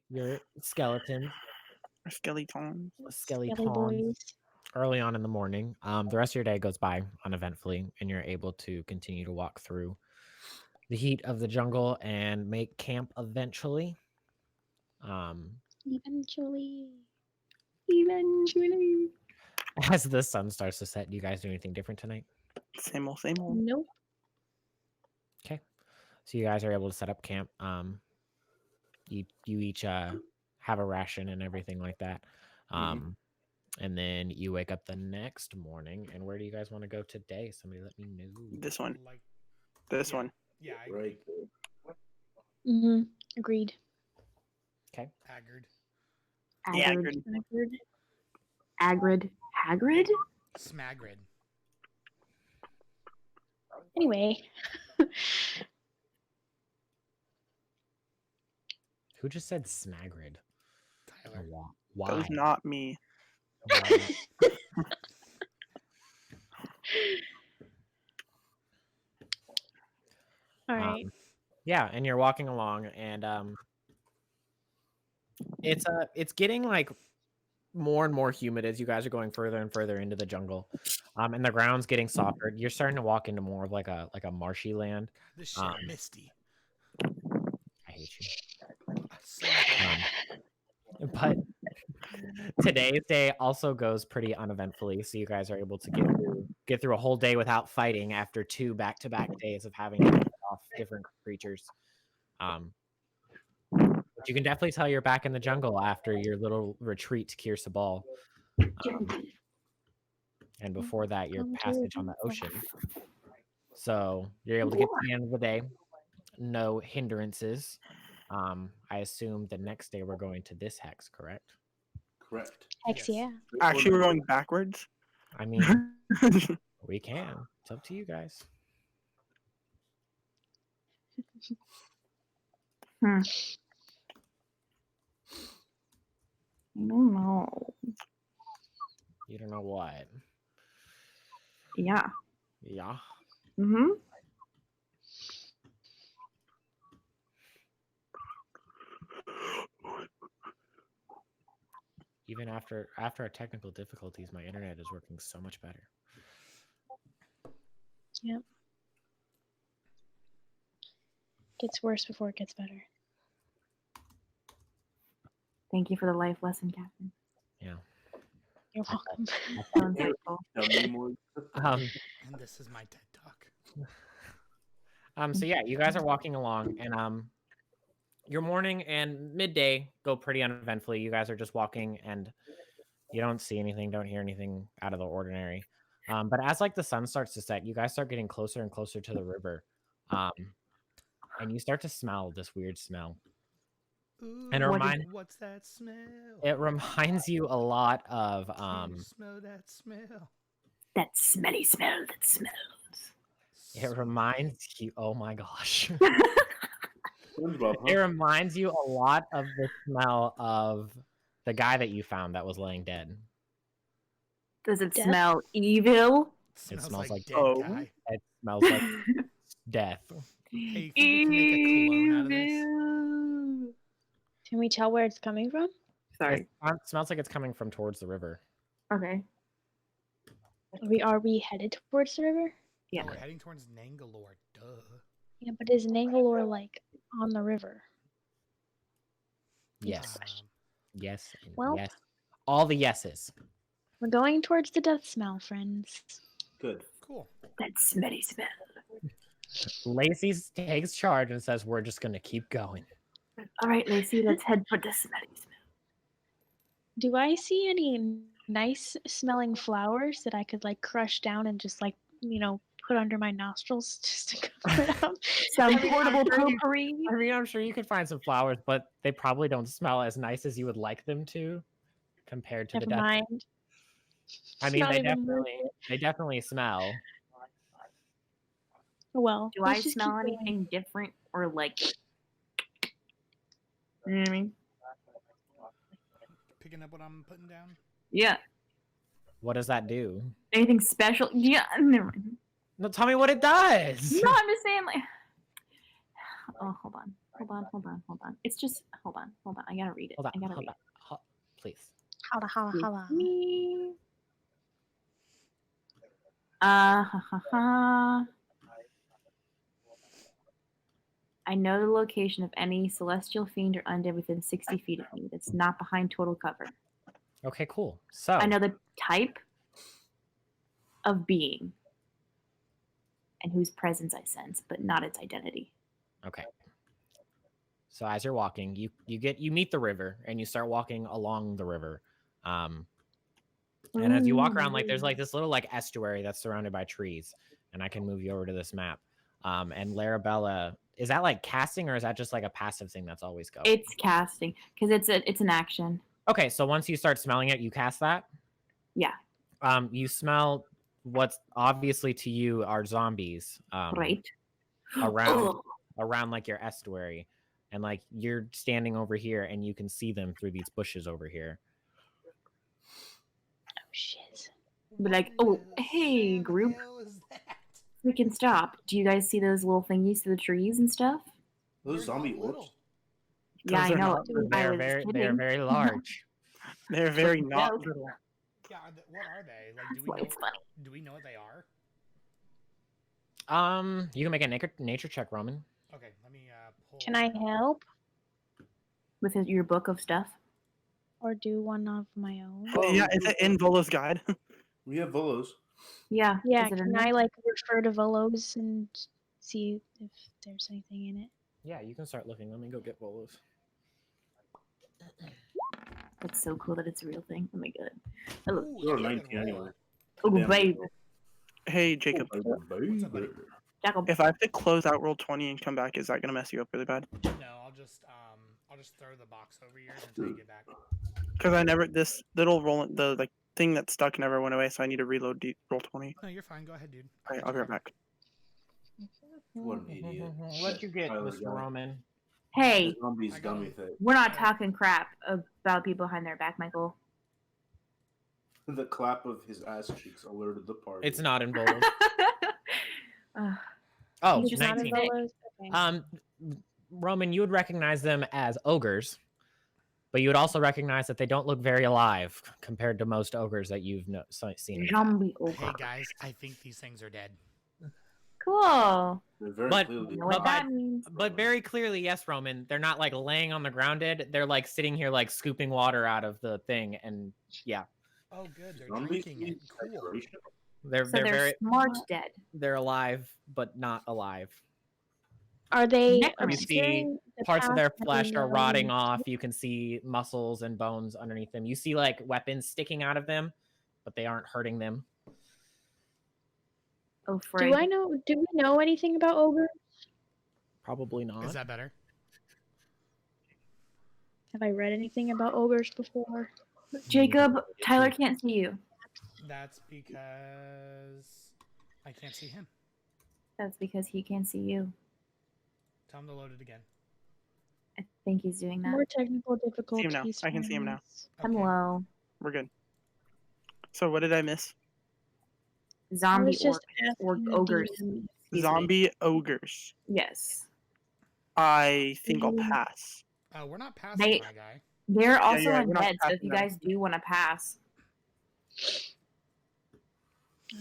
Your skeletons, Skeletons. Skelly skeletons, boys. early on in the morning. The rest of your day goes by uneventfully, and you're able to continue to walk through the heat of the jungle and make camp eventually. Eventually. As the sun starts to set, do you guys do anything different tonight? Same old, same old. Nope. Okay, so you guys are able to set up camp. You each have a ration and everything like that. And then you wake up the next morning. And where do you guys want to go today? Somebody let me know. This one. Like, This one. yeah, I Right. Mm-hmm. Agreed. Okay. Haggard. Yeah, Agrid. agreed. Agrid. Hagrid? Smagrid. Anyway. Who just said Smagrid? Tyler. Why? That was not me. Why? All right. Yeah, and you're walking along, and it's getting like more and more humid as you guys are going further and further into the jungle, and the ground's getting softer. You're starting to walk into more of like a marshy land. This shit misty. I hate you. So But today's day also goes pretty uneventfully, so you guys are able to get through a whole day without fighting after 2 back-to-back days of having to fight off different creatures. But you can definitely tell you're back in the jungle after your little retreat to Kirsa Ball. And before that, your passage on the ocean. So you're able to get to the end of the day. No hindrances. I assume the next day we're going to this hex, correct? Correct. Hex, Yes. yeah. Actually, we're going backwards. I mean, we can. It's up to you guys. I don't know. You don't know what. Yeah. Yeah. Mm-hmm. Even after our technical difficulties, my internet is working so much better. Yep. Gets worse before it gets better. Thank you for the life lesson, Captain. Yeah. You're welcome. So insightful. Tell me more. Um. And this is my TED Talk. So yeah, you guys are walking along, and your morning and midday go pretty uneventfully. You guys are just walking, and you don't see anything, don't hear anything out of the ordinary. But as like the sun starts to set, you guys start getting closer and closer to the river, and you start to smell this weird smell. Ooh, And what's that smell? it reminds you a lot of Can you smell that smell? That smelly smell that smells. it reminds you. Oh my gosh. SpongeBob, It huh? reminds you a lot of the smell of the guy that you found that was laying dead. Does it Death? smell evil? smells like dead oh. guy. It smells like death. Hey, you think we can make a cologne out of this? Evil. Can we tell where it's coming from? Sorry. It smells like it's coming from towards the river. Okay. Are we headed towards the river? Yeah. Oh, we're heading towards Nangalore. Duh. Yeah, but is Nangalore like on the river? Yes. Um, Yes. And Well- yes. All the yeses. We're going towards the death smell, friends. Good. cool. That smelly smell. Lacey takes charge and says, "We're just gonna keep going." All right, Lacey, let's head for the smelly smell. Do I see any nice smelling flowers that I could like crush down and just like, put under my nostrils just to cover it up? Some I mean, portable I'm sure you- potpourri. I mean, I'm sure you could find some flowers, but they probably don't smell as nice as you would like them to, compared to the Never death. mind. I It's mean, not they even worth definitely, it. they definitely smell. Oh, well, Do I let's just smell keep going. anything different or like? You know what I mean? Picking up what I'm putting down. Yeah. What does that do? Anything special? Yeah. Never mind. No, tell me what it does. No, I'm just saying like. Oh, hold on. Hold on. It's just hold on. I gotta read it. Hold on. I gotta Hold read on. Please. Holla, holla, it. holla. Me. Ha ha ha. I know the location of any celestial fiend or undead within 60 feet of me that's not behind total cover. Okay, cool. So I know the type of being and whose presence I sense, but not its identity. Okay. So as you're walking, you meet the river and you start walking along the river. And as you walk around, like there's like this little like estuary that's surrounded by trees, and I can move you over to this map. And Larabella, is that like casting or is that just like a passive thing that's always going? It's casting because it's an action. Okay, so once you start smelling it, you cast that. Yeah. You smell what's obviously to you are zombies. Right. Around like your estuary, and like you're standing over here and you can see them through these bushes over here. Oh shit. Be like, oh, hey, group. What is that? We can stop. Do you guys see those little thingies to the trees and stuff? Those They're not zombie little. orbs. Yeah, I they're know. not I They're was very kidding. large. They're very But not no. little. Yeah, what are they? Like, That's why it's funny. do we know what they are? You can make a nature check, Roman. Okay, let me pull. Can I help With your book of stuff. or do one of my own? Oh, Yeah, is it in Volo's guide? We have Volos. Yeah. Yeah, Is it in can there? I like refer to Volos and see if there's anything in it? Yeah, you can start looking. Let me go get Volos. That's so cool that it's a real thing. Oh my god. I love Ooh, You're that's a good 19 anyway. roll. Oh, Damn. babe. Hey, Jacob. Baby. What's up, buddy? Jacob. If I have to close out roll 20 and come back, is that gonna mess you up really bad? No, I'll just throw the box over yours until you get back. Because I never this little roll the like thing that's stuck never went away, so I need to reload roll 20. No, you're fine. Go ahead, dude. Alright, I'll be right back. What an idiot. What'd you get, Tyler Mr. guy. Roman? Hey, The zombies I got dummy him. thing. we're not talking crap about people behind their back, Michael. The clap of his ass cheeks alerted the party. It's not in Volos. Ugh. Oh, He's It's just not in 19. Volos? Okay. Roman, you would recognize them as ogres, but you would also recognize that they don't look very alive compared to most ogres that you've seen. Zombie Hey ogre. guys, I think these things are dead. Cool. They're very But- clearly. You know what But that means? But very clearly, yes, Roman, they're not like laying on the ground dead. They're like sitting here like scooping water out of the thing, and yeah, Oh, good. They're Zombies drinking it. need Cool. saturation. they're So they're they're very smart dead. they're alive but not alive. Are they Necromancy. obscuring the Parts of path their that we flesh are know rotting and- off. You can see muscles and bones underneath them. You see like weapons sticking out of them, but they aren't hurting them. Oh, Do Frank. do we know anything about ogres? Probably not. Is that better? Have I read anything about ogres before? Jacob, Tyler can't see you. That's because I can't see him. That's because he can't see you. Tell him to load it again. I think he's doing that. More technical now. difficulties. I can see him now. Okay. Hello. We're good. So what did I miss? I Zombie was just or asking the ogres. DM. Excuse me. Zombie ogres. Yes. I think I'll Mhm. pass. We're not passing, They- my guy. They're also yeah, we're not undead, so if you passing guys do want to pass,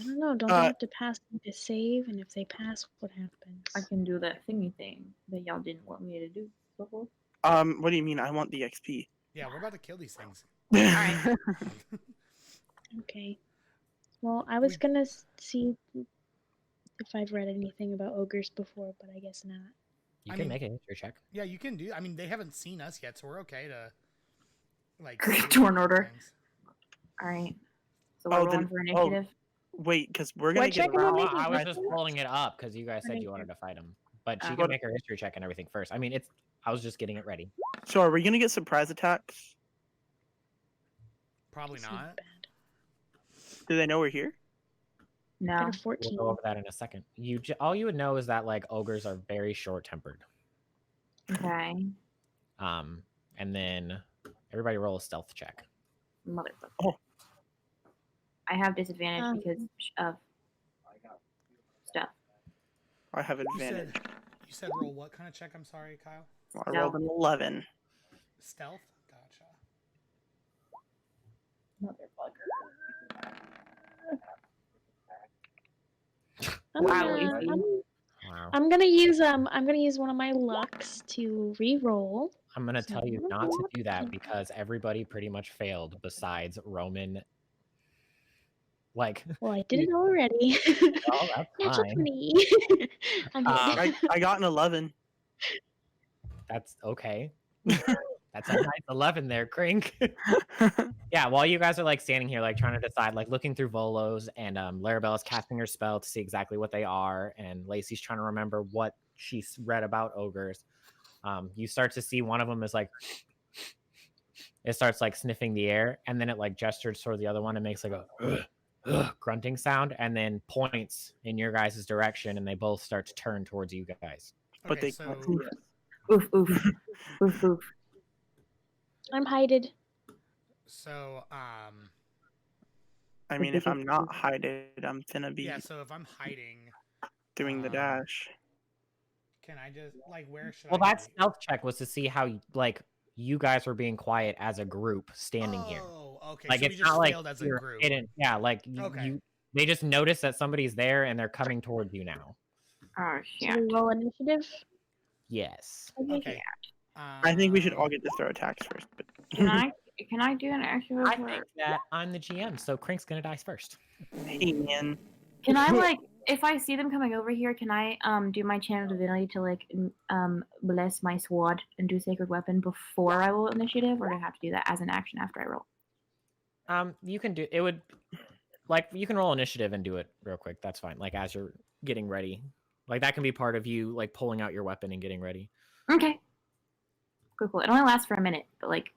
I don't know. Don't they have to pass to save? And if they pass, what happens? I can do that thingy thing that y'all didn't want me to do before. What do you mean? I want the XP. Yeah, we're about to kill these things. Alright. Okay. Well, I was We- gonna see if I've read anything about ogres before, but I guess not. You I can mean- make a history check. Yeah, you can do. I mean, they haven't seen us yet, so we're okay to like Torn order. things. Alright. So Oh, we're rolling then- for oh, initiative. Wait, because we're gonna What get check am I around. making? I was Right. just pulling it up because you guys said you Right. wanted to fight him, but she Uh, can make her history check and everything first. I mean, I was just getting it ready. So are we gonna get surprise attacks? Probably It's not. bad. Do they know we're here? No. Got a We'll 14. go over that in a second. All you would know is that like ogres are very short-tempered. Okay. And then everybody roll a stealth check. Motherfucker. Oh. I have disadvantage because of stuff. I have You advantage. said roll what kind of check? I'm sorry, Kyle. I rolled an 11. Stealth? Gotcha. I'm gonna use one of my lucks to re-roll. I'm gonna tell you not to do that because everybody pretty much failed besides Roman. Like, Well, I did it already. oh, that's Natural fine. 20. I'm good. I got an 11. That's okay. That's a nice 11 there, Crink. Yeah, while you guys are like standing here, like trying to decide, like looking through Volos, and Larabella's casting her spell to see exactly what they are, and Lacey's trying to remember what she's read about ogres. You start to see one of them is like, it starts like sniffing the air, and then it like gestures toward the other one and makes like a grunting sound, and then points in your guys' direction, and they both start to turn towards you guys. But Okay, they so can't see us. Oof, oof. Oof, oof. I'm hided. so I mean, if I'm not hided, I'm gonna be yeah, so if I'm hiding, doing the dash. can I just like where should Well, I that stealth check was to see how like you guys were being quiet as a group standing here. Oh, okay. Like So it's we just not like failed as a you're group. hidden. Yeah, like Okay. you they just notice that somebody's there and they're coming towards you now. Oh, Should shit. we roll initiative? Yes. Okay. I think we should all get to throw attacks first. But Can I do an extra? I think that I'm the GM, so Crink's gonna dice first. hey, man. Can I like if I see them coming over here? Can I do my channel divinity to like bless my sword and do sacred weapon before I roll initiative, or do I have to do that as an action after I roll? You can do it. Would like you can roll initiative and do it real quick. That's fine. Like as you're getting ready, like that can be part of you like pulling out your weapon and getting ready. Okay. Cool. It only lasts for a minute, but like.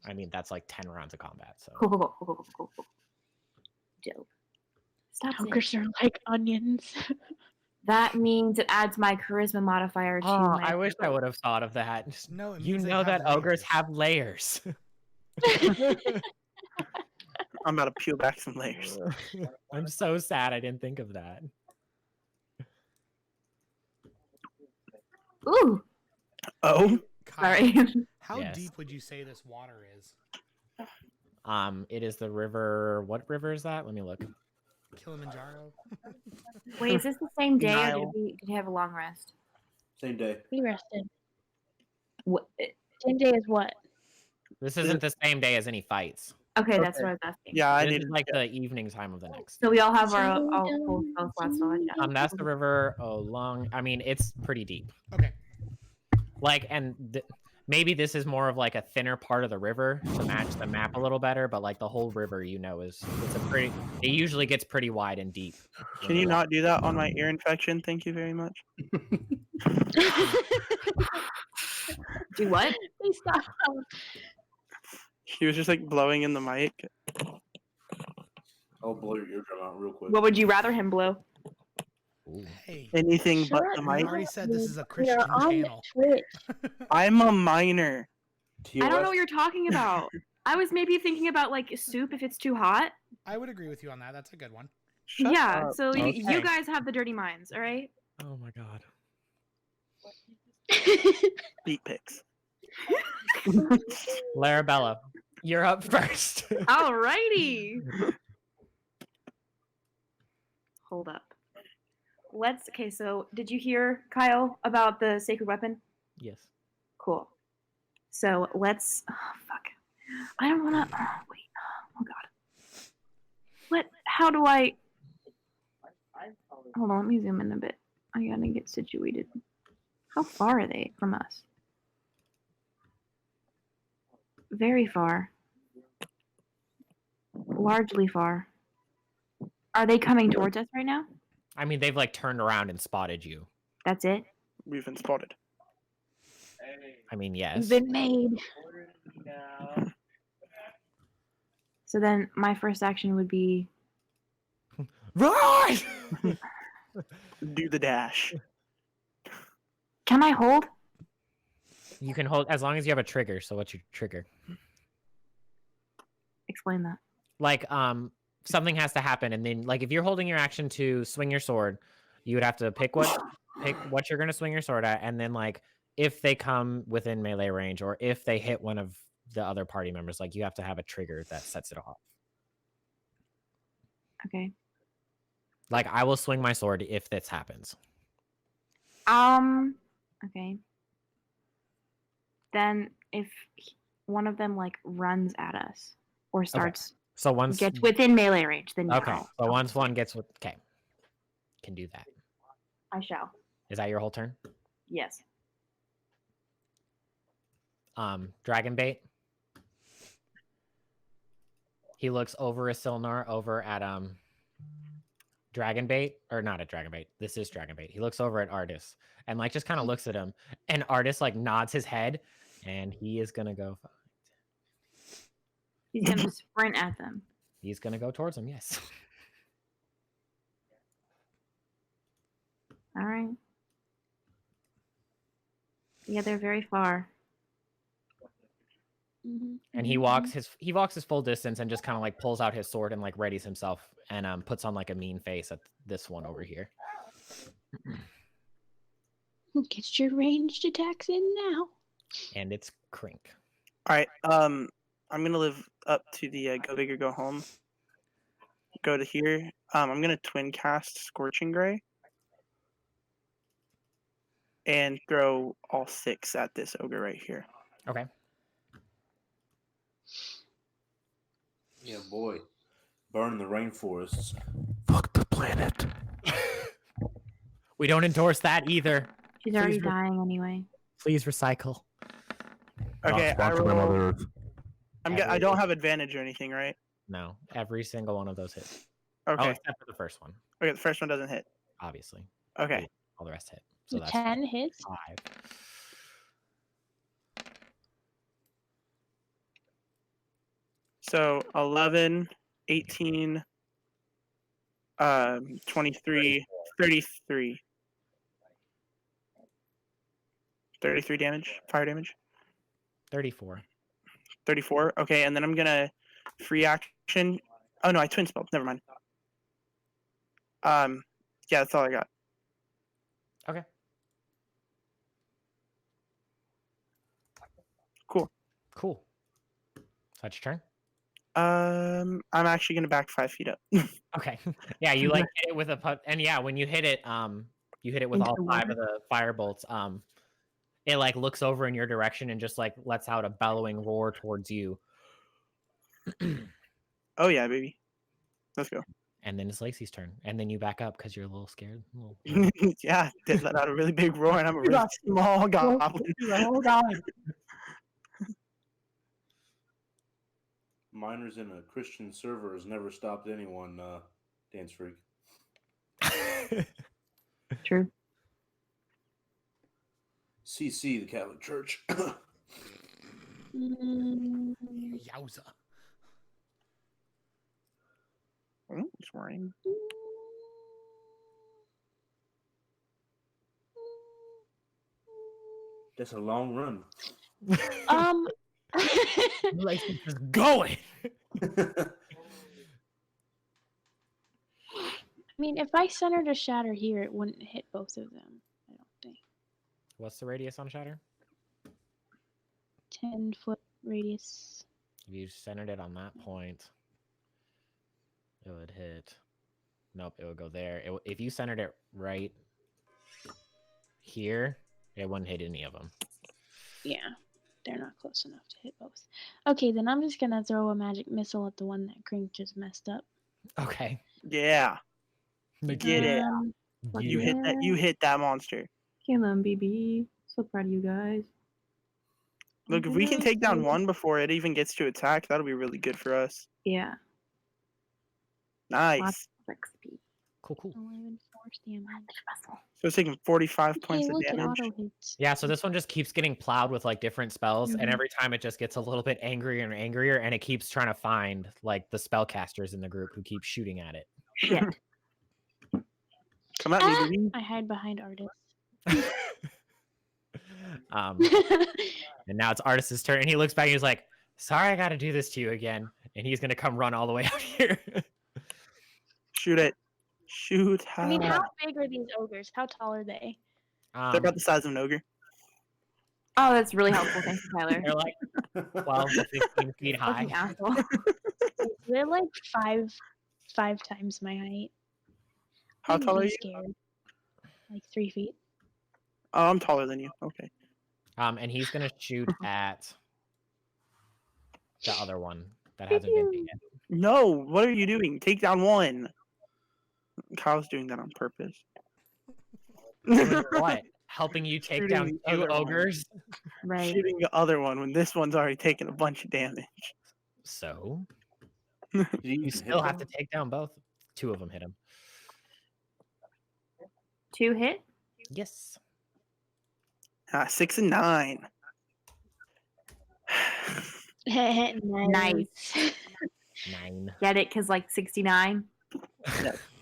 I mean, that's like 10 rounds of combat. So Cool. Dope. Stop saying. Ogres are like onions. That means it adds my charisma modifier to my. I wish I would have thought of that. No, it You means they know have that ogres layers. have layers. I'm about to peel back some layers. I'm so sad I didn't think of that. Ooh. Oh, Kyle, Sorry. how Yes. deep would you say this water is? It is the river. What river is that? Let me look. Kilimanjaro? Wait, is this the same day, or Nile. did we have a long rest? Same day. We rested. What? 10 day is what? This isn't the same day as any fights. Okay, that's Okay. what I was asking. yeah, I This did. is like the evening time of the next. So we all have our full spell slots. So That's the river along. I mean, it's pretty deep. Okay. Like, and maybe this is more of like a thinner part of the river to match the map a little better. But like the whole river, it's a pretty. It usually gets pretty wide and deep. Can you not do that on my ear infection? Thank you very much. Do what? Please stop. He was just like blowing in the mic. I'll blow your eardrum out real quick. What would you rather him blow? Ooh. Hey, Anything but Shut the I mic. already said this is a We Christian are on channel. Twitch. I'm a minor. I don't TOS? know what you're talking about. I was maybe thinking about like soup if it's too hot. I would agree with you on that. That's a good one. Shut Yeah, up. so Okay. you guys have the dirty minds, all right? Oh my god. Beat pics. Larabella, you're up first. Alrighty. Hold up. Okay, so did you hear, Kyle, about the sacred weapon? Yes. Cool. So let's. Oh, fuck. I don't want to. Oh, wait. Oh, God. How do I. Hold on, let me zoom in a bit. I gotta get situated. How far are they from us? Very far. Largely far. Are they coming towards us right now? I mean, they've like turned around and spotted you. That's it? We've been spotted. I mean, yes. Been made. So then my first action would be. Right. Do the dash. Can I hold? You can hold as long as you have a trigger. So what's your trigger? Explain that. Like, something has to happen, and then like if you're holding your action to swing your sword, you would have to pick what you're gonna swing your sword at, and then like if they come within melee range or if they hit one of the other party members, like you have to have a trigger that sets it off. Okay. Like I will swing my sword if this happens. Okay. Then if one of them like runs at us or starts So once gets within melee range, then okay. no. So once one gets with can do that. I shall. Is that your whole turn? Yes. Dragon bait. He looks over a Silnar over at Dragon bait, or not at Dragon bait. This is Dragon bait. He looks over at Artis and like just kind of looks at him, and Artis like nods his head, and he is gonna go. He's gonna sprint at them. He's gonna go towards him. Yes. All right. Yeah, they're very far. And he walks his full distance and just kind of like pulls out his sword and like readies himself and puts on like a mean face at this one over here. Get your ranged attacks in now. And it's Crink. All right. I'm gonna live up to the go big or go home. Go to here. I'm gonna twin cast Scorching Ray and throw all 6 at this ogre right here. Okay. Yeah, boy. Burn the rainforests. Fuck the planet. We don't endorse that either. She's already dying anyway. Please recycle. Okay, I Sponsor by Mother roll. Earth. I don't have advantage or anything, right? No, every single one of those hits. Okay. Oh, except for the first one, Okay, the first one doesn't hit. obviously. Okay. All the rest hit. So that's 10 hits. 5. So 11, 18, 23, 33. 33 damage, fire damage. 34. 34. Okay, and then I'm gonna free action. Oh no, I twin spelled. Never mind. Yeah, that's all I got. Okay. Cool. Cool. So that's your turn. I'm actually gonna back 5 feet up. Okay. Yeah, you like hit it with a put, and yeah, when you hit it with all 5 of the fire bolts. It like looks over in your direction and just like lets out a bellowing roar towards you. Oh yeah, baby. Let's go. And then it's Lacey's turn, and then you back up because you're a little scared. Yeah, did let out a really big roar, and I'm a really small goblin. Oh god! Miners in a Christian server has never stopped anyone, Dance Freak. True. CC, the Catholic Church. Yowza. Oh, it's worrying. That's a long run. Lacey's just going. I mean, if I centered a shatter here, it wouldn't hit both of them. I don't think. What's the radius on Shatter? 10-foot radius. If you centered it on that point, it would hit. Nope, it would go there. If you centered it right here, it wouldn't hit any of them. Yeah, they're not close enough to hit both. Okay, then I'm just gonna throw a magic missile at the one that Grink just messed up. Okay. Yeah, get it. You hit that. You hit that monster. Kill him, BB. So proud of you guys. Look, if we can take down one before it even gets to attack, that'll be really good for us. Yeah. Nice. Lots of XP. Cool. 11 force damage. So it's taking 45 Hey, points of look at damage. auto hits. Yeah, so this one just keeps getting plowed with like different spells, and Mhm. every time it just gets a little bit angrier and angrier, and it keeps trying to find like the spellcasters in the group who keep shooting at it. Shit. Come at me, baby. I hide behind artists. And now it's Artis's turn, and he looks back and he's like, "Sorry, I got to do this to you again," and he's gonna come run all the way out here. Shoot it. Shoot. I mean, how big are these ogres? How tall are they? They're about the size of an ogre. Oh, that's really helpful. Thank you, Tyler. They're like 12 to 15 feet high. Fucking asshole. They're like five times my height. How I'm tall are be you? scared. Like 3 feet. Oh, I'm taller than you. Okay. And he's gonna shoot at the other one that hasn't been taken. No, what are you doing? Take down one. Kyle's doing that on purpose. Doing what? Helping you take Shooting down the 2 other one. ogres? Right. Shooting the other one when this one's already taken a bunch of damage. So Did you hit still have to them? take down both. 2 of them hit him. 2 hit. Yes. 6 and 9. Nice. 9. Get it? Because like 69.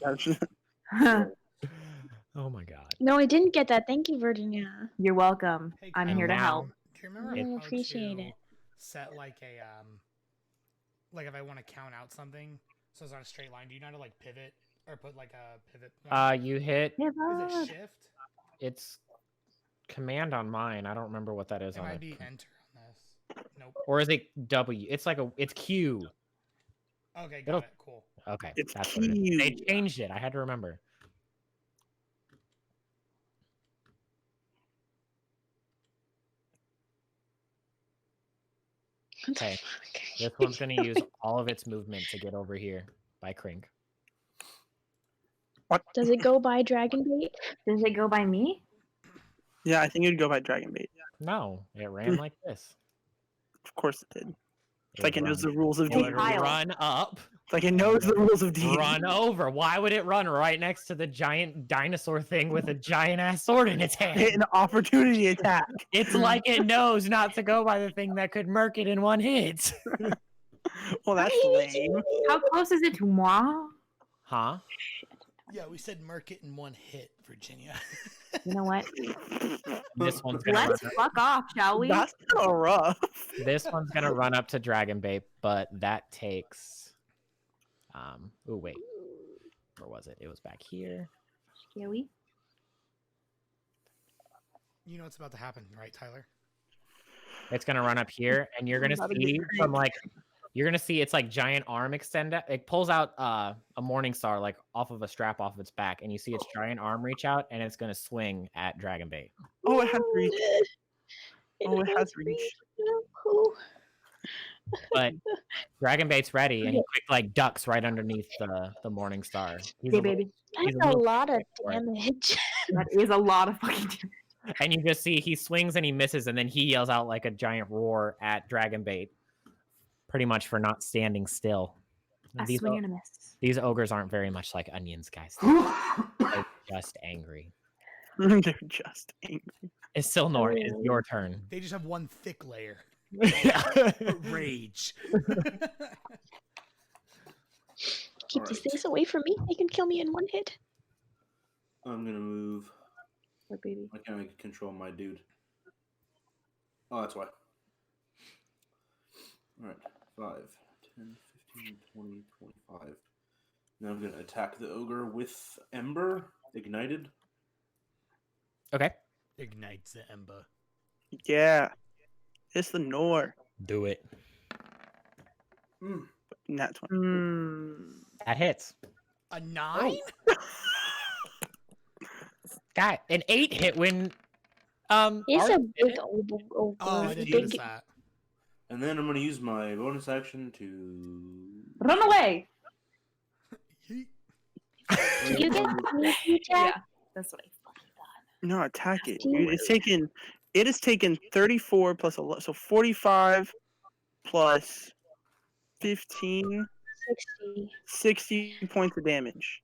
That's- Oh my god. No, I didn't get that. Thank you, Virginia. You're welcome. Hey, I'm And here to now- help. Do you remember Really how appreciate to it. set like a like if I want to count out something so it's not a straight line? Do you know how to like pivot or put like a pivot point? You hit. Yeah, Is it shift? It's command on mine. I don't remember what that is It on might it. be enter on this. Nope. Or is it W? It's like it's Q. Okay, It'll- got it. Cool. Okay, It's that's what it is. They Q. changed it. I had to remember. Okay, this one's gonna use all of its movement to get over here by Crink. What? Does it go by Dragon Bait? Does it go by me? Yeah, I think it'd go by Dragon Bait. No, it ran like this. Of course it did. It's It like would it knows run- the rules of it Hey, would D. Kyle. run up, It's like it knows the rules of D. run over. Why would it run right next to the giant dinosaur thing with a giant ass sword in its Hit hand? an opportunity attack. It's like it knows not to go by the thing that could murk it in one hit. Well, that's lame. How close is it to moi? Huh? Yeah, we said mark it in one hit, Virginia. You know what? This one's gonna Let's run fuck off, shall we? That's kind of rough. This one's gonna run up to Dragon Bait, but that takes oh wait. Where was it? It was back here. Shall we? You know what's about to happen, right, Tyler? It's gonna run up here, and you're gonna About to get see creeped. from like you're gonna see its like giant arm extend out. It pulls out a morning star like off of a strap off of its back, and you see its giant arm reach out, and it's gonna swing at Dragon Bait. Oh, it has reach. Oh, it has reach. Ooh. But Dragon Bait's ready, and he quick like ducks right underneath the morning star. He's Hey, a little- baby. he's That's a little lot of for it. damage. That is a lot of fucking damage. And you just see he swings and he misses, and then he yells out like a giant roar at Dragon Bait, pretty much for not standing still. A These, swing and a miss. these ogres aren't very much like onions, guys. They're just angry. They're just angry. It's still Nor. It's your turn. They just have one thick layer. Yeah. Rage. Keep these things away from me. They can kill me in one hit. I'm gonna move. Poor baby. I can't control my dude. Oh, that's why. Alright. 5, 10, 15, 20, 25. Now I'm gonna attack the ogre with Ember ignited. Okay. Ignites the ember. Yeah. It's the Nor. Do it. That's one. Mm. That hits. A 9? That an 8 hit when It's Art a did big it. ogre. Oh, I didn't big. notice that. And then I'm gonna use my bonus action to Run away! Yeet. Do you get sneaky attack? Yeah, that's what I fucking thought. No, attack it, Do dude. It has taken 34 plus 11, so 45 plus 15, 60. 60 points of damage.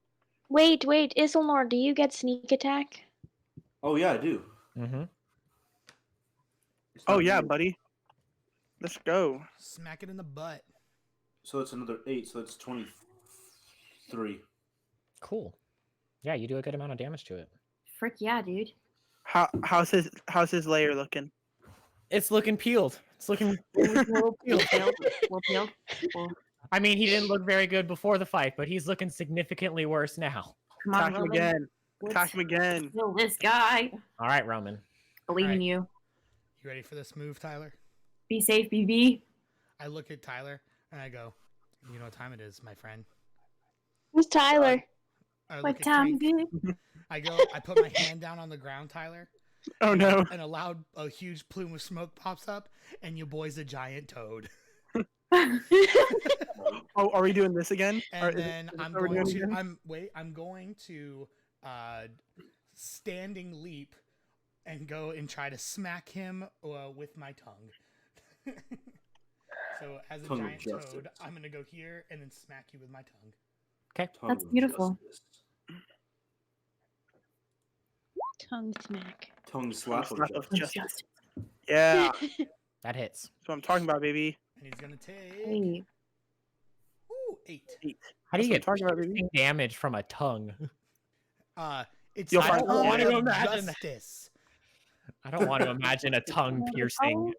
Wait, Isilnor, do you get sneak attack? Oh yeah, I do. Mm-hmm. It's Oh not yeah, me. buddy. Let's go. Smack it in the butt. So it's another 8, so that's 23. Cool. Yeah, you do a good amount of damage to it. Frick yeah, dude. How's his layer looking? It's looking peeled. It's looking We'll peel. I mean, he didn't look very good before the fight, but he's looking significantly worse now. Come on, Attack him Roman. again. Let's Attack him again. kill this guy. All right, Roman. Believe in Alright. you. You ready for this move, Tyler? Be safe, BB. I look at Tyler and I go, you know what time it is, my friend. Who's Tyler? I look What at time Crink. is it? I go, I put my hand down on the ground, Tyler. Oh and no. And a huge plume of smoke pops up, and your boy's a giant toad. Oh, are we doing this again? And then I'm going to standing leap and go and try to smack him with my tongue. So as a Tongue of giant justice. toad, I'm going to go here and then smack you with my tongue. Okay. Tongue That's of beautiful. justice. Tongue smack. Tongue slap of Slap of justice. justice. Yeah. That hits. That's what I'm talking about, baby. And he's going to take Hey, 8. How do you That's get what I'm talking about, baby. piercing damage from a tongue? It's You'll I find don't out. want to of imagine. justice. I don't want to imagine a tongue piercing.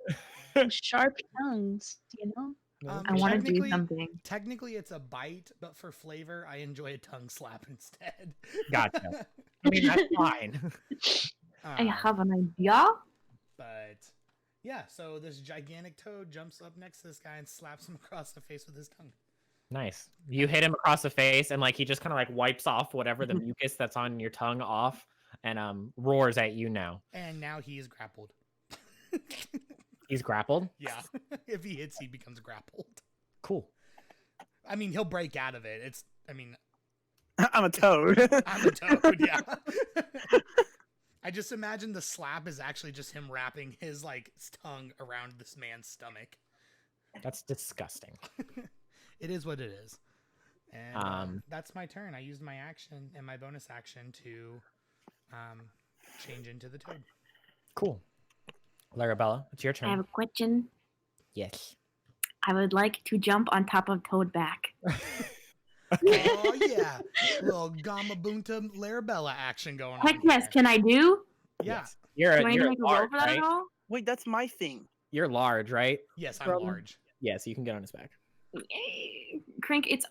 Sharp tongues, you know? I want to do technically- something. Technically, it's a bite, but for flavor, I enjoy a tongue slap instead. Gotcha. I mean, that's fine. I have an idea. But yeah, so this gigantic toad jumps up next to this guy and slaps him across the face with his tongue. Nice. You hit him across the face, and like he just kind of like wipes off whatever the mucus that's on your tongue off, and roars at you now. And now he is grappled. He's grappled. Yeah, if he hits, he becomes grappled. Cool. I mean, he'll break out of it. I'm a toad. I'm a toad, yeah. I just imagine the slap is actually just him wrapping his tongue around this man's stomach. That's disgusting. It is what it is. And that's my turn. I used my action and my bonus action to change into the toad. Cool. Larabella, it's your I have turn. a question. Yes. I would like to jump on top of Toadback. Oh yeah, little Gamma Bunta Larabella action going on. Heck yes, here. can I do? Yeah. Yes. You're Do I need to you're make a roll large, for that right? at all? Wait, that's my thing. You're large, right? Yes, I'm From- large. Yes, you can get on his back. Yay. Crink, it's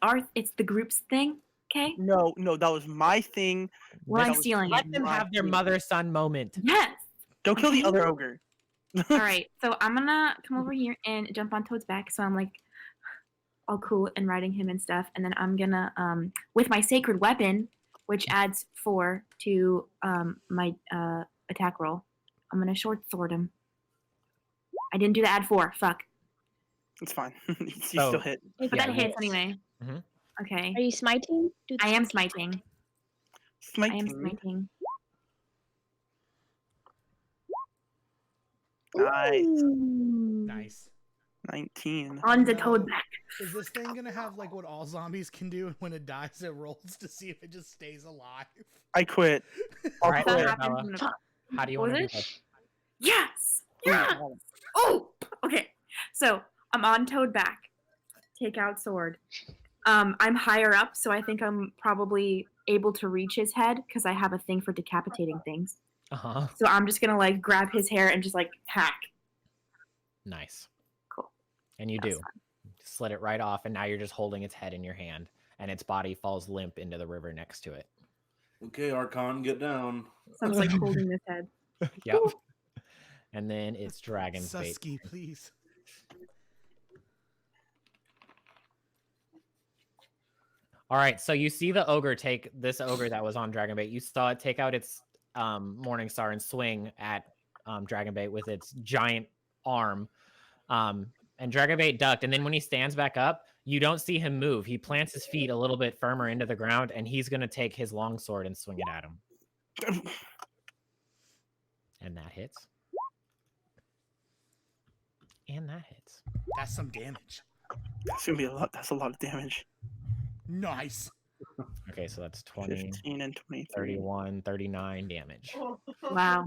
the group's thing, okay? No, that was my thing. Well, That I'm was stealing Let it. them have their mother-son moment. Yes. Don't kill the other ogre. All right, so I'm gonna come over here and jump on Toad's back. So I'm like all cool and riding him and stuff, and then I'm gonna with my sacred weapon, which adds 4 to my attack roll. I'm gonna short sword him. I didn't do the add 4. Fuck. It's fine. you Oh. still hit. But Yeah, that you hits hit. anyway. Mhm. Okay. Are you smiting? Do the I am smiting. smiting. I am Smiting. smiting. Nice. Ooh. Nice. 19. On the No. Toad back. Is this thing gonna have what all zombies can do, and when it dies, it rolls to see if it just stays alive? I quit. All right, That quit. happens Larabella, when it- how do you What want to was do it? this? Yes! Yes! Oh! Okay. So I'm on Toad back. Take out sword. I'm higher up, so I think I'm probably able to reach his head because I have a thing for decapitating things. Uh-huh. So I'm just gonna grab his hair and just hack. Nice. Cool. And you That's do. Slit it right off, and now you're just holding its head in your hand, and its body falls limp into the river next to it. Okay, Archon, get down. So I'm just holding his head. Yep. And then it's Dragon's Bait. Susky, please. All right, so you see the ogre take this ogre that was on Dragon Bait. You saw it take out its Morning Star and swing at Dragon Bait with its giant arm. And Dragon Bait ducked. And then when he stands back up, you don't see him move. He plants his feet a little bit firmer into the ground, and he's going to take his longsword and swing it at him. And that hits. And that hits. That's some damage. That's gonna be a lot. That's a lot of damage. Nice. Okay, so that's 20, 15 and 23. 31, 39 damage. Wow.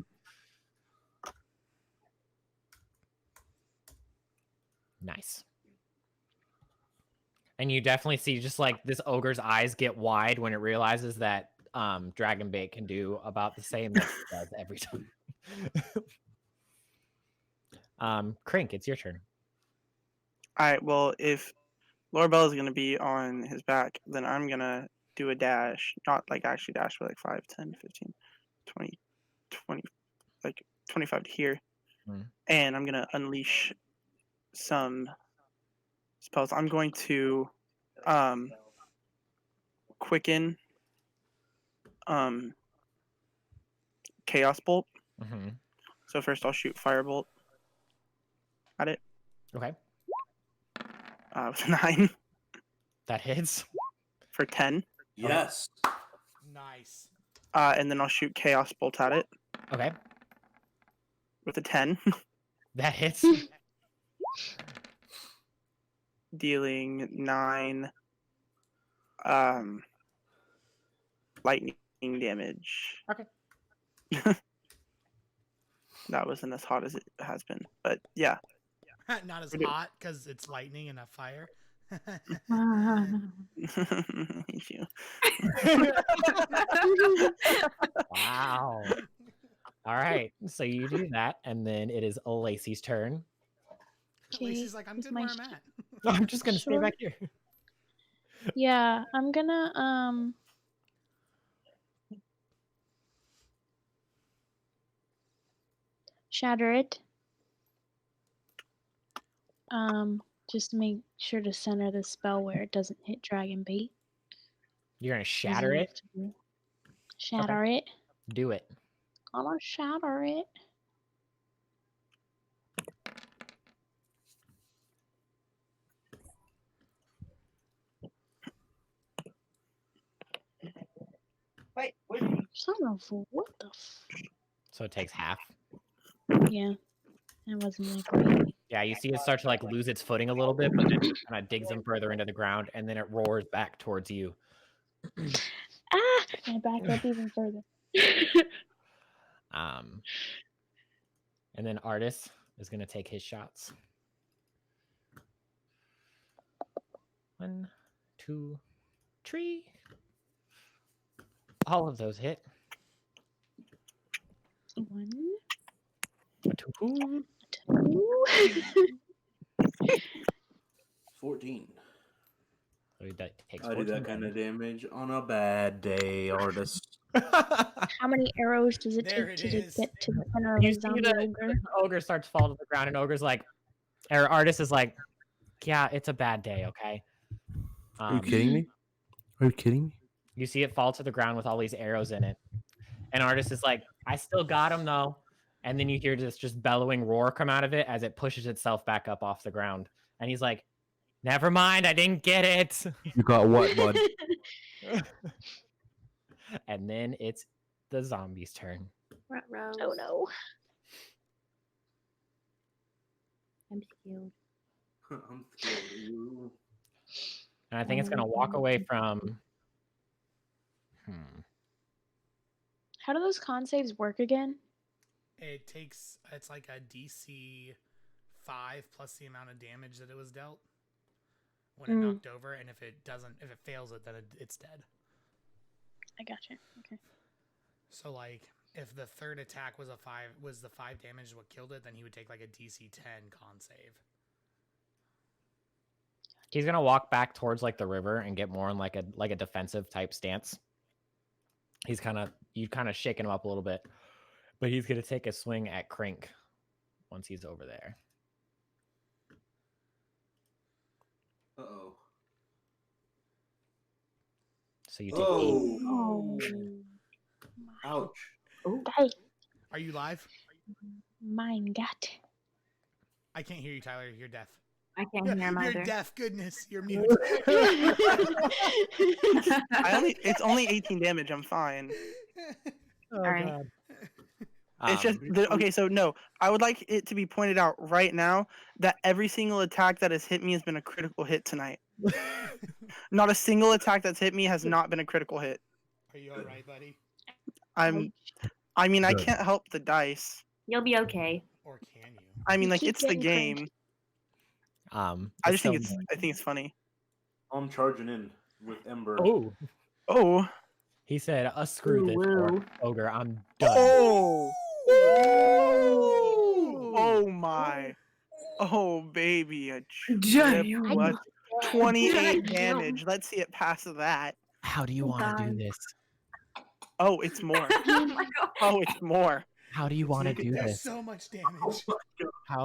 Nice. And you definitely see just this ogre's eyes get wide when it realizes that Dragon Bait can do about the same that it does every time. Crink, it's your turn. All right. Well, if Lorabelle is gonna be on his back, then I'm gonna do a dash. Not actually dash, but 5, 10, 15, 20, 20, 25 to here. and I'm gonna unleash some spells. I'm going to quicken Chaos Bolt. Mm-hmm. So first I'll shoot Firebolt at it. Okay. With 9 That hits. for 10. Yes. Nice. And then I'll shoot Chaos Bolt at it Okay. with a 10. That hits. Dealing 9 lightning damage. Okay. That wasn't as hot as it has been, but yeah. Not as hot because it's lightning and a fire. Hate you. Wow. All right. So you do that, and then it is Lacey's turn. Lacey's like, I'm is good my where I'm at. I'm just gonna stay Sure. back here. Yeah, I'm gonna shatter it. Just to make sure to center the spell where it doesn't hit dragon bait. You're gonna shatter it. Shatter it. Do it. Gonna shatter it. Wait, Son of a what the So it takes half. Yeah. That wasn't like great. Yeah, you see it start to like lose its footing a little bit, but then it kind of digs in further into the ground, and then it roars back towards you. Ah! I back up even further. And then Artis is gonna take his shots. 1, 2, 3. All of those hit. 1, 2. 2. 14. So that takes I do 14 that kind of damage. damage on a bad day, artist. How many arrows does it There take it to is. get to the center of You a see zombie the ogre? ogre starts to fall to the ground, and ogre's like, or Artis is like, yeah, it's a bad day, okay? Are you kidding me? Are you kidding me? You see it fall to the ground with all these arrows in it. And Artis is like, I still got him though. And then you hear this just bellowing roar come out of it as it pushes itself back up off the ground. And he's like, never mind, I didn't get it. You got what, bud? And then it's the zombie's turn. Oh no. I'm scared. I'm scared. And I think it's going to walk away from... How do those con saves work again? It's like a DC 5 plus the amount of damage that it was dealt when it knocked over, and if it fails it, then it's dead. I gotcha. Okay. So like, if the third attack was the 5 damage what killed it, then he would take like a DC 10 con save. He's going to walk back towards like the river and get more in like a defensive type stance. You kind of shaking him up a little bit, but he's going to take a swing at Crink once he's over there. Uh-oh. So you take Oh. Ouch. Hey, Are you live? mine got. I can't hear you, Tyler. You're deaf. I can't hear him You're either. deaf. Goodness, you're mute. It's only 18 damage. I'm fine. Oh, All right. God. It's just okay. So no, I would like it to be pointed out right now that every single attack that has hit me has been a critical hit tonight. Not a single attack that's hit me has not been a critical hit. Are you all right, buddy? I mean, I can't help the dice. You'll be okay. Or can you? I mean, You like keep it's the getting game. cranked. I just think it's funny. I'm charging in with Ember. Oh, Oh. he said, screw this Woo. ogre. I'm done. Oh. Oh my. Oh baby, a trip. What? 28 damage. Let's see it pass that. How do you want to do God. this? Oh, it's more. Oh my god. Oh, it's more. How do you want to do There's this? so much damage.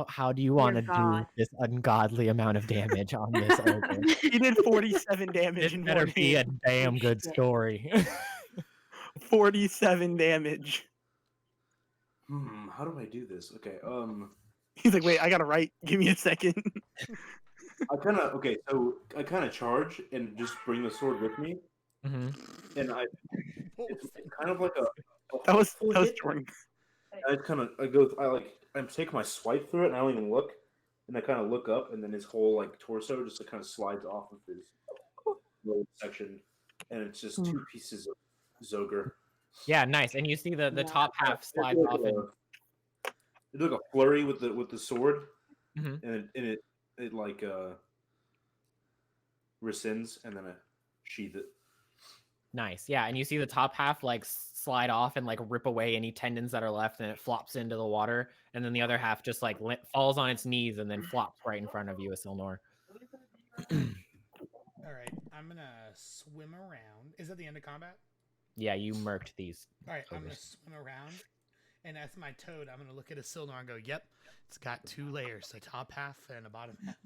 How do you want to Dear do God. this ungodly amount of damage on this ogre? He did 47 damage This in better one be a hand. damn good shit. story. 47 damage. How do I do this? Okay. He's like, wait, I gotta write. Give me a second. I kind of charge and just bring the sword with me, hmm and it's kind of like a That was hit. Jordan. I take my swipe through it, and I don't even look, and I kind of look up, and then his whole like torso just kind of slides off of his lower section, and it's just two pieces of Zogre. Yeah, nice. And you see the top half slides It's like off, and it's like a flurry with the sword, Mhm. and it like rescinds, and then I sheath it. nice. Yeah, and you see the top half like slide off and like rip away any tendons that are left, and it flops into the water, and then the other half just like falls on its knees and then flops right in front of you, Isilnor. All right, I'm gonna swim around. Is that the end of combat? Yeah, you murked these. All right, I'm gonna ogres. swim around, and as my toad, I'm gonna look at a Isilnor and go, "Yep, it's got two layers: a top half and a bottom half."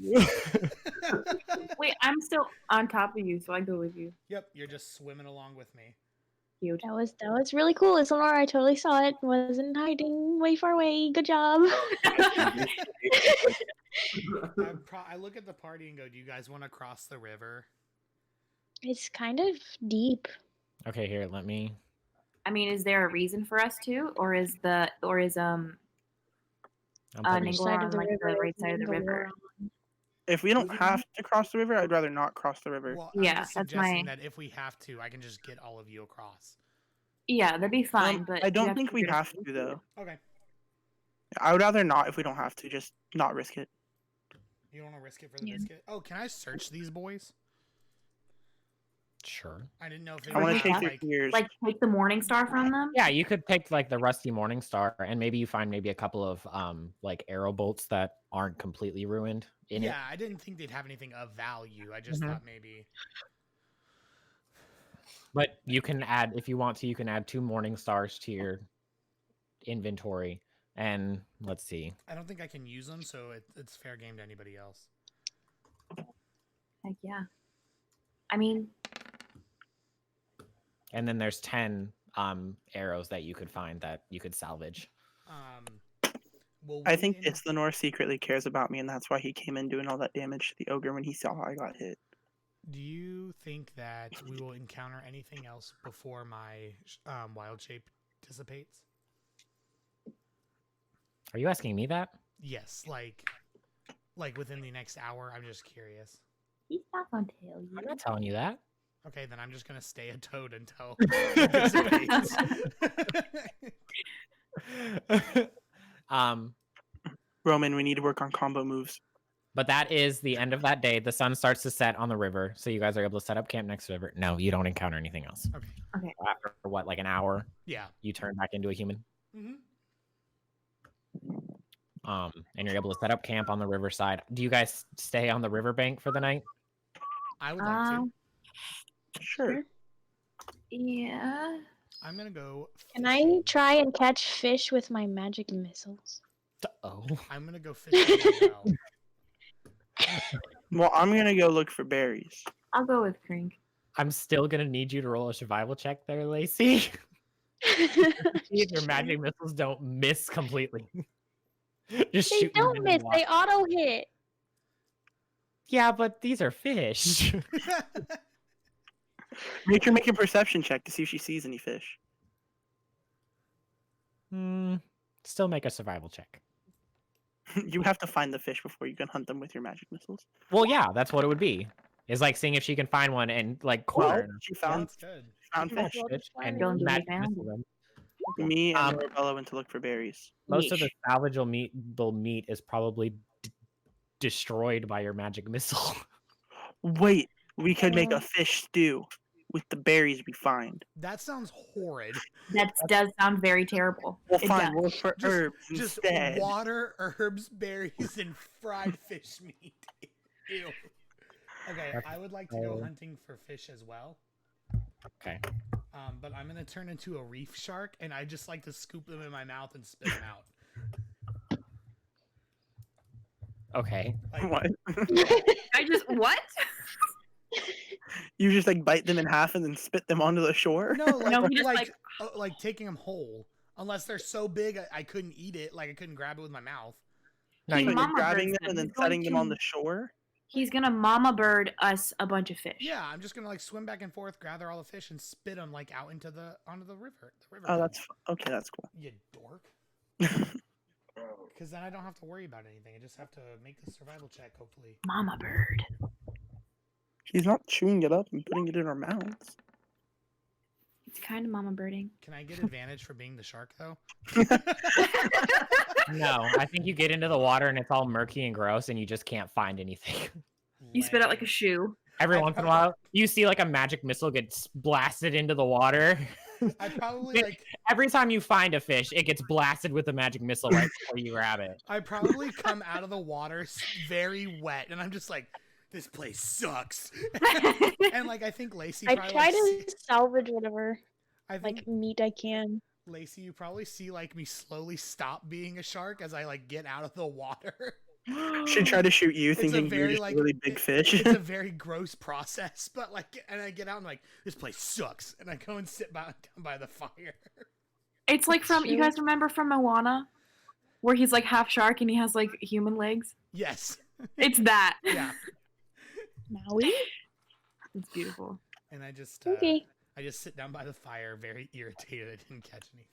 Wait, I'm still on top of you, so I go with you. Yep, you're just swimming along with me. Cute. That was really cool. Isilnor, I totally saw it. Wasn't hiding way far away. Good job. I look at the party and go, "Do you guys want to cross the river?" It's kind of deep. Okay, here, let me. I mean, is there a reason for us to, or is I'm pretty Ningle Side on of the like the river, right side of the Ningle river? If we don't have to cross the river, I'd rather not cross the river. Well, Yeah, I'm just that's suggesting my- that if we have to, I can just get all of you across. Yeah, that'd be fine. But I you don't have think to we figure it have out. to, though. Okay. I would rather not if we don't have to. Just not risk it. You don't want to risk it for the Yeah. biscuit? Oh, can I search these boys? sure. I didn't know if they I want were to take have, your like. ears. Like take the Morning Star from them. Yeah, you could pick like the rusty morning star, and maybe you find maybe a couple of like arrow bolts that aren't completely ruined in Yeah, it. I didn't think they'd have anything of value. I just Mhm. thought maybe. But you can add, if you want to, you can add 2 morning stars to your inventory. And let's see. I don't think I can use them, so it's fair game to anybody else. Heck yeah. I mean, And then there's 10 arrows that you could find that you could salvage. Will I we think in- Isilnor secretly cares about me, and that's why he came in doing all that damage to the ogre when he saw how I got hit. Do you think that we will encounter anything else before my wild shape dissipates? Are you asking me that? Yes, like within the next hour. I'm just curious. he's not gonna tell you. I'm not telling you that. Okay, then I'm just gonna stay a toad until it dissipates. Roman, we need to work on combo moves. But that is the end of that day. The sun starts to set on the river, so you guys are able to set up camp next to the river. No, you don't encounter anything else. Okay. Okay. After what, like an hour, Yeah. you turn back into a human. Mm-hmm. And you're able to set up camp on the riverside. Do you guys stay on the riverbank for the night? I would like to. Sure. Yeah. I'm gonna go. Can I try and catch fish with my magic missiles? Oh, I'm gonna go fishing as well. Well, I'm gonna go look for berries. I'll go with Krink. I'm still gonna need you to roll a survival check there, Lacey. See if your magic missiles don't miss completely. Just They shoot them don't into the miss. water. They auto hit. Yeah, but these are fish. Make her make a perception check to see if she sees any fish. Still make a survival check. You have to find the fish before you can hunt them with your magic missiles. Well, yeah, that's what it would be. It's like seeing if she can find one and like corner. Well, she Yeah, found that's good. fish. fish and Don't do magic anything. missile them. Me and Arabella went to look for berries. Most of the Yeesh. salvageable meat is probably destroyed by your magic missile. Wait, we could make a fish stew with the berries we find. That sounds horrid. That does sound very terrible. We'll It find does. work for Just- herbs Just instead. water, herbs, berries, and fried fish meat. Ew. Okay, I would like to go hunting for fish as well. Okay. But I'm gonna turn into a reef shark, and I just like to scoop them in my mouth and spit them out. Okay. Like, What? I just what? You just like bite them in half and then spit them onto the shore? no, like, No, he just, like taking them whole. Unless they're so big, I couldn't eat it. Like I couldn't grab it with my mouth. No, He you, Like mama grabbing birds them and them. then He's setting going them on to- the shore? He's gonna mama bird us a bunch of fish. Yeah, I'm just gonna like swim back and forth, gather all the fish, and spit them like out into onto the river. Oh, that's okay. That's cool. You dork. Because then I don't have to worry about anything. I just have to make the survival check, hopefully. Mama bird. He's not chewing it up and putting it in our mouths. It's kind of mama birding. Can I get advantage for being the shark, though? no, I think you get into the water and it's all murky and gross, and you just can't find anything. You spit out like a shoe. Every once in a while, you see like a magic missile gets blasted into the water. I probably like. Every time you find a fish, it gets blasted with a magic missile right before you grab it. I probably come out of the water very wet, and I'm just like, this place sucks. And like, I think Lacey. I Probably try like, to salvage whatever I think like meat I can. Lacey, you probably see like me slowly stop being a shark as I like get out of the water. She tried to shoot you, It's a thinking you were very, just like, a really big fish. It's a very gross process, but like, and I get out and like, this place sucks, and I go and sit down by the fire. It's like from you True. guys remember from Moana, where he's like half shark and he has like human legs. Yes. It's that. Yeah. Maui? It's beautiful. And I just Okay. I just sit down by the fire, very irritated I didn't catch anything.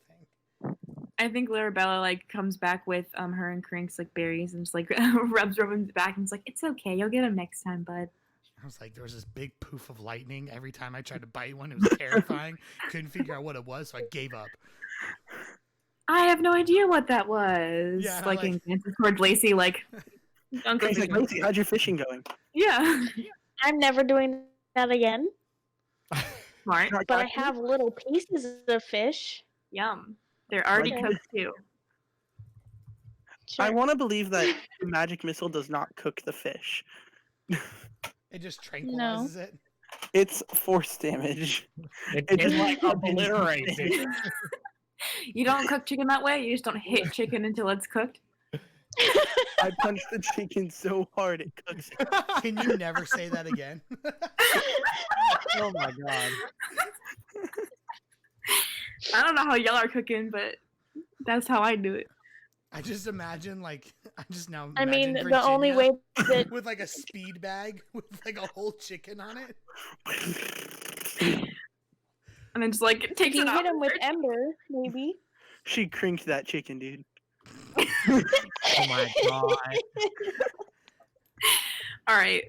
I think Larabella like comes back with her and Crinks like berries and just like rubs Robin's back and is like, it's okay, you'll get him next time, bud. I was like, there was this big poof of lightning every time I tried to bite one. It was terrifying. Couldn't figure out what it was, so I gave up. I have no idea what that was. Yeah, like, like- advances toward Lacey, like He's uncomfortable. like, Lacey, how's your fishing going? Yeah. I'm never doing that again. Smart. Not But I catching? have little pieces of fish. Yum. They're already Okay. cooked too. I Sure. want to believe that the magic missile does not cook the fish. It just tranquilizes it. It's force damage. It, It just like like obliterates it. You don't cook chicken that way? You just don't hit chicken until it's cooked? I punched the chicken so hard it cooks it. Can you never say that again? Oh my god. I don't know how y'all are cooking, but that's how I do it. I just imagine like I just now. I mean, imagine the only way Virginia that with like a speed bag with like a whole chicken on it. And then just like if takes you it hit out. him with ember, maybe. She crinked that chicken, dude. Oh my god. All right.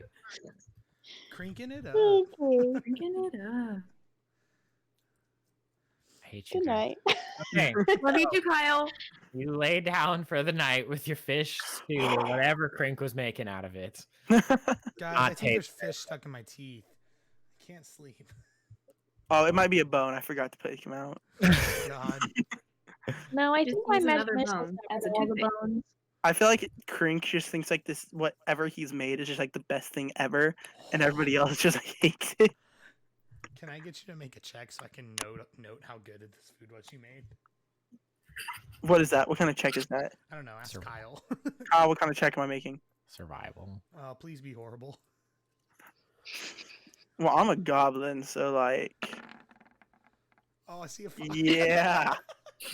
Crinking it up. Okay. Drinking it up. I hate you Good guys. night. Okay. Love you too, Kyle. You lay down for the night with your fish stew or whatever Crink was making out of it. Guys, Hot I think take. there's fish stuck in my teeth. I can't sleep. Oh, it might be a bone. I forgot to take him out. God. No, I Just think my use magic another missile bone has as a all the toothpick. bones. I feel like Crink just thinks like this, whatever he's made is just like the best thing ever, and everybody else just hates it. Can I get you to make a check so I can note how good this food was you made? What is that? What kind of check is that? I don't know. Ask Sure. Kyle. Kyle, what kind of check am I making? Survival. Please be horrible. Well, I'm a goblin, so like, Oh, I see a fly. yeah.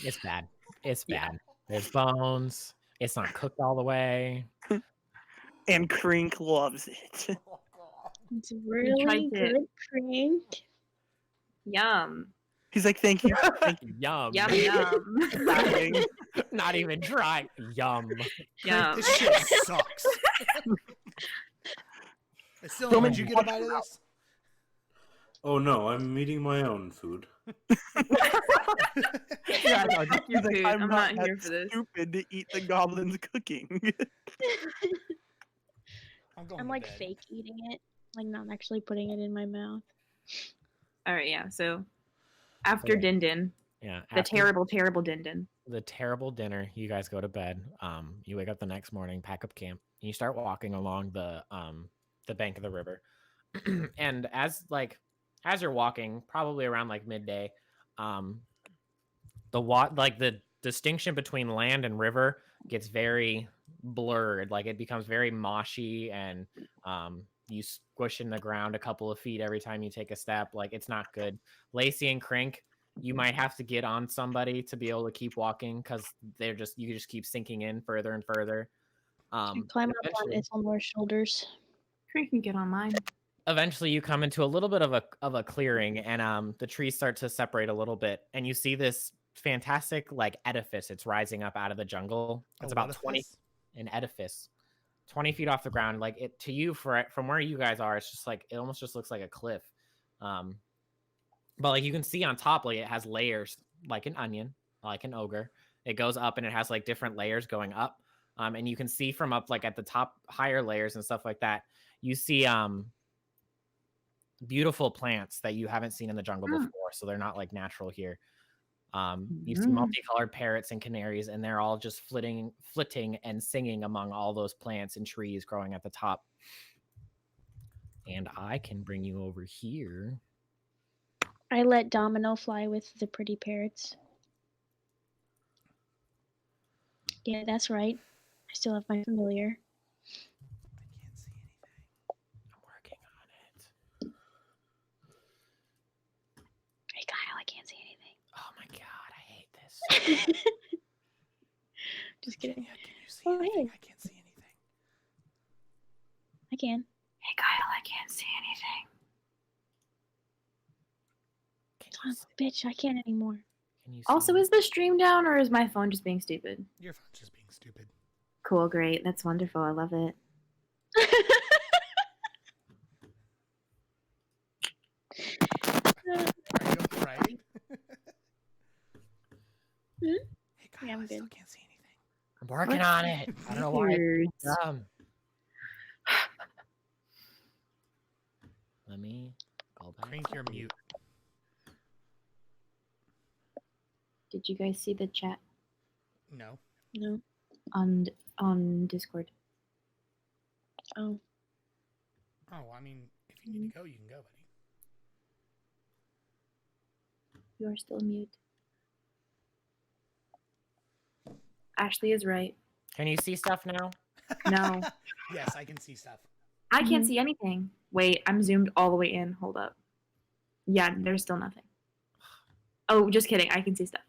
It's bad. It's Yeah. bad. There's bones. It's not cooked all the way. And Crink loves it. Oh, God. It's really it. good drink. Yum. He's like, thank you. Thank you. Yum. Yum, yum. darling." Not even try. Yum. Yum. This shit sucks. Still, Roman, did you get a bite of this? Oh no, I'm eating my own food. Yeah, Your he's like, food. I'm I'm not not here that for this. stupid to eat the goblin's cooking. I'm going I'm to like bed. fake eating it, like not actually putting it in my mouth. All right, yeah. So after Okay. Din Din, Yeah. the after terrible, terrible Din Din. the terrible dinner, you guys go to bed. You wake up the next morning, pack up camp, and you start walking along the bank of the river. And as like as you're walking, probably around like midday, the distinction between land and river gets very blurred. Like it becomes very moshy, and you squish in the ground a couple of feet every time you take a step. Like it's not good. Lacey and Crink, you might have to get on somebody to be able to keep walking because you just keep sinking in further and further. Climb up on Soulmonger's shoulders. Crink can get on mine. Eventually you come into a little bit of a clearing, and the trees start to separate a little bit, and you see this fantastic like edifice. It's rising up out of the jungle. It's about 20, an edifice 20 feet off the ground. Like it to you, from where you guys are, it's just like it almost just looks like a cliff. But like you can see on top, like it has layers like an onion, like an ogre. It goes up and it has like different layers going up. And you can see from up like at the top higher layers and stuff like that, you see beautiful plants that you haven't seen in the jungle before, so they're not like natural here. You see multicolored parrots and canaries, and they're all just flitting and singing among all those plants and trees growing at the top. And I can bring you over here. I let Domino fly with the pretty parrots. Yeah, that's right. I still have my familiar. I can't see anything. I'm working on it. Hey, Kyle, I can't see anything. Oh my god, I hate this. Just kidding. Can you see anything? Hey. I can't see anything. I can. Hey, Kyle, I can't see anything. Son of a bitch, I can't anymore. Can you see Also, me? is the stream down or is my phone just being stupid? Your phone's just being stupid. Cool, great. That's wonderful. I love it. Are you alright? Hey, Kyle, Yeah, I'm I still good. can't see anything. I'm working on it. I don't know why. It's dumb. Let me go back. Crink, you're mute. Did you guys see the chat No. No. on Discord? Oh. Oh, I mean, if you need to go, you can go, buddy. You are still mute. Ashley is right. Can you see stuff now? No. Yes, I can see stuff. I can't see anything. Wait, I'm zoomed all the way in. Hold up. Yeah, there's still nothing. Oh, just kidding. I can see stuff.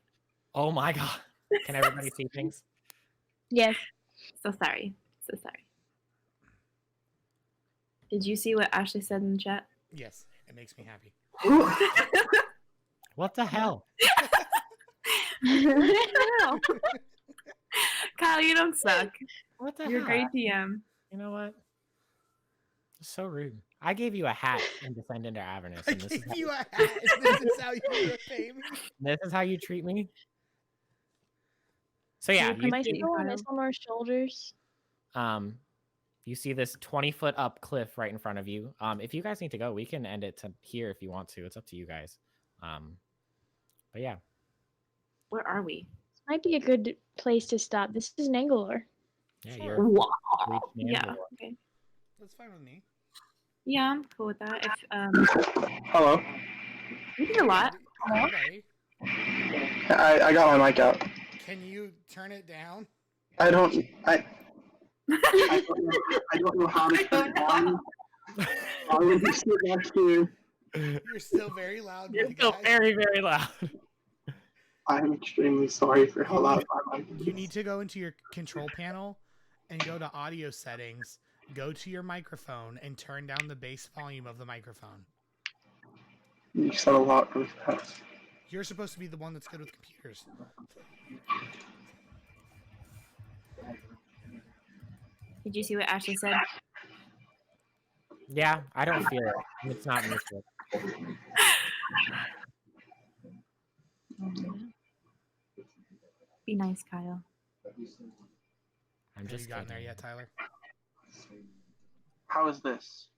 Oh my god. Can everybody see things? Yes. So sorry. So sorry. Did you see what Ashley said in the chat? Yes, it makes me happy. What the hell? Kyle, you don't suck. What the You're a hell? great DM. You know what? It's so rude. I gave you a hat in Descend into Avernus. I And this, is gave how, you a hat. And this is how you repay me. this is how you treat me? So yeah, Am I you see, still on Soulmonger's shoulders? you see this 20-foot up cliff right in front of you. If you guys need to go, we can end it to here if you want to. It's up to you guys. But yeah. Where are we? This might be a good place to stop. This is Nangalore. Yeah, Sure. you're Wow. reaching Yeah. Mandalore. Okay. That's fine with me. Yeah, I'm cool with that. If Hello. you did a lot. Hi, buddy. I got my mic out. Can you turn it down? I don't know how to turn it on. I was just next to. You're still very loud, You're my still guy. very, very loud. I'm extremely sorry for how loud my mic is. You need to go into your control panel and go to audio settings, go to your microphone, and turn down the bass volume of the microphone. You said a lot really fast. You're supposed to be the one that's good with computers. Did you see what Ashley said? Yeah, I don't feel it. It's not music. Be nice, Kyle. I'm Have just you gotten there kidding. yet, Tyler? How is this?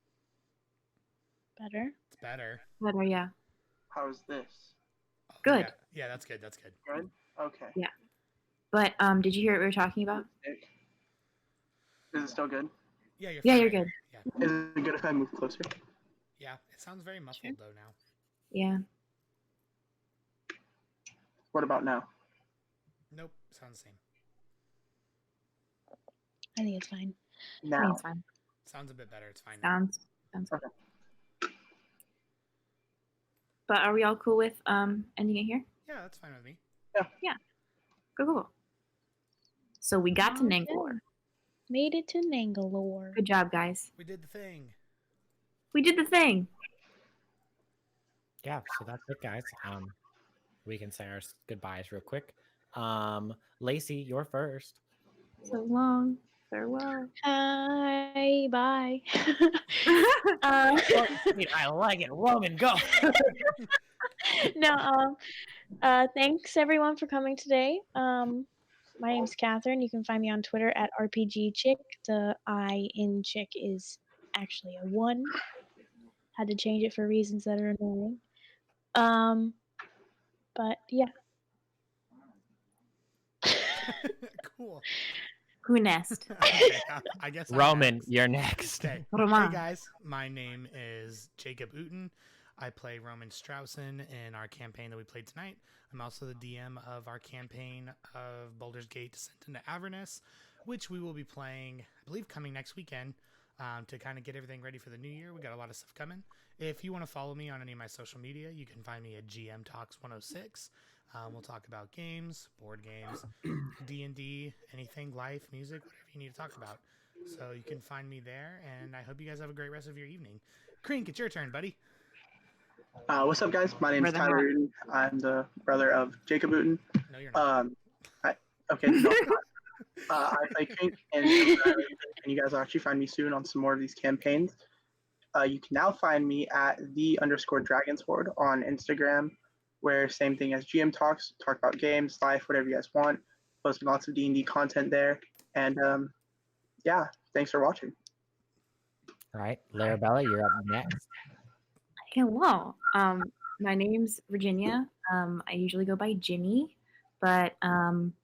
Better. It's better. Better, yeah. How is this? Oh, Good. Yeah, that's good. That's good. Good? Okay. Yeah. But did you hear what we were talking about? Is it still good? Yeah, you're Yeah, fine you're right good. now. Yeah. Is it good if I move closer? Yeah, it sounds very muffled though now. Yeah. What about now? Nope, sounds the same. I think it's fine. I think Now. it's fine. Sounds a bit better. It's fine. Now. Sounds Okay. good. But are we all cool with ending it here? Yeah, that's fine with me. Cool. So we got to Okay. Nangalore. Made it to Nangalore. Good job, guys. We did the thing. We did the thing. Yeah, so that's it, guys. We can say our goodbyes real quick. Lacey, you're first. So long. Farewell. Hi, bye. I like it. Roman, go. No, thanks everyone for coming today. My name's Catherine. You can find me on Twitter at RPGChick. The I in chick is actually a 1. Had to change it for reasons that are annoying. But yeah. Cool. Who nest? Okay, I guess I'm Roman, next. you're next. Okay. Roman. Hey guys, my name is Jacob Uten. I play Roman Straussen in our campaign that we played tonight. I'm also the DM of our campaign of Baldur's Gate Descent into Avernus, which we will be playing, I believe, coming next weekend to kind of get everything ready for the new year. We got a lot of stuff coming. If you want to follow me on any of my social media, you can find me at GM Talks 106. We'll talk about games, board games, D&D, anything, life, music, whatever you need to talk about. So you can find me there, and I hope you guys have a great rest of your evening. Crink, it's your turn, buddy. What's up, guys? My name is Brother Tyler Matt. Uten. I'm the brother of Jacob Uten. No, you're not. Okay. No, I'm not. I play Kink, and you guys will actually find me soon on some more of these campaigns. You can now find me at _Dragonsword on Instagram, where same thing as GM Talks, talk about games, life, whatever you guys want. Posting lots of D&D content there. And yeah, thanks for watching. All right, Larabella, you're up next. Hello. My name's Virginia. I usually go by Ginny, but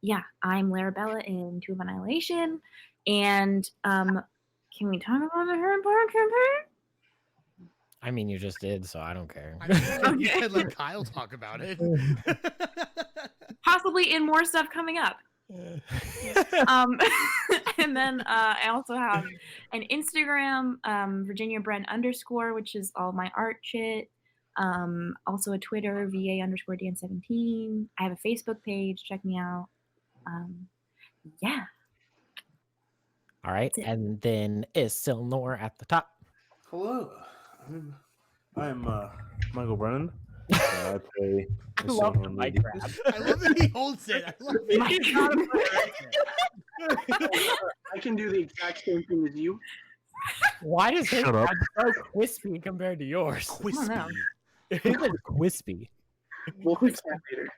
yeah, I'm Larabella in Tomb of Annihilation. And can we talk about the Harry Potter campaign? I mean, you just did, so I don't care. I mean, you Okay. could let Kyle talk about it. Possibly in more stuff coming up. And then I also have an Instagram, Virginia Brent _, which is all my art shit. Also a Twitter, VA_Dan17. I have a Facebook page. Check me out. Yeah. All right, That's it. and then is Silnor at the top. Hello, I'm Michael Brennan. And I play. I love the mic grab. I love that he holds it. I love it. I can do the exact same thing as you. Why is his Shut up. grab so crispy compared to yours? Crispy. know. It is crispy. We'll fix that later.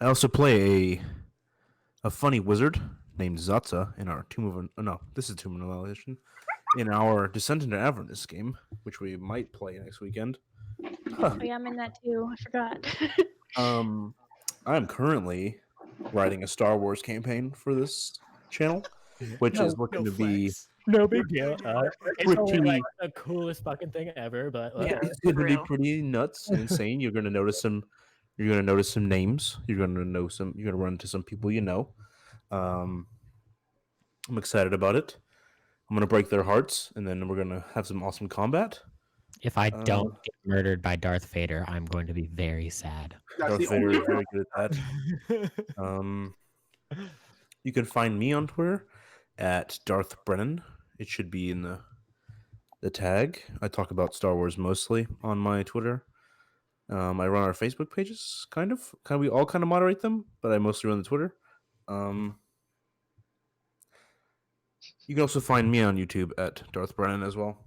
I also play a funny wizard named Zatza in our Tomb of Annihilation. In our Descent into Avernus game, which we might play next weekend. Oh yeah, I'm in that too. I forgot. I'm currently writing a Star Wars campaign for this channel, which is looking to be flex. No big deal. It's only pretty. like the coolest fucking thing ever, but Yeah. It's going to be real. pretty nuts and insane. You're going to notice some. You're going to notice some names. You're going to know some. You're going to run into some people you know. I'm excited about it. I'm going to break their hearts, and then we're going to have some awesome combat. if I don't get murdered by Darth Vader, I'm going to be very sad. That's Darth the Vader only is very good at that. You can find me on Twitter at Darth Brennan. It should be in the tag. I talk about Star Wars mostly on my Twitter. I run our Facebook pages, kind of. We all kind of moderate them, but I mostly run the Twitter. You can also find me on YouTube at Darth Brennan as well.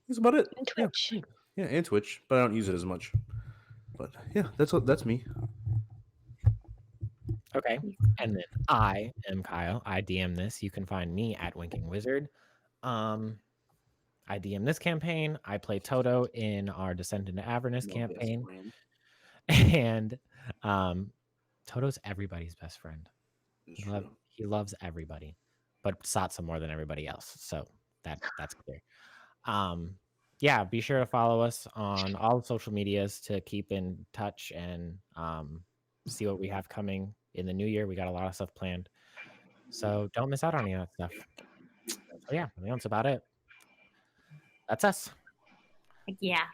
That's about it. And Twitch. Yeah, and Twitch, but I don't use it as much. But yeah, that's me. Okay. And then I am Kyle. I DM this. You can find me at Winking Wizard. I DM this campaign. I play Toto in our Descent into Avernus campaign. And Toto's everybody's best friend. He loves everybody, but Satsa more than everybody else. So that's clear. yeah, be sure to follow us on all social medias to keep in touch and see what we have coming in the new year. We got a lot of stuff planned, so don't miss out on any of that stuff. So yeah, I think that's about it. That's us. Yeah.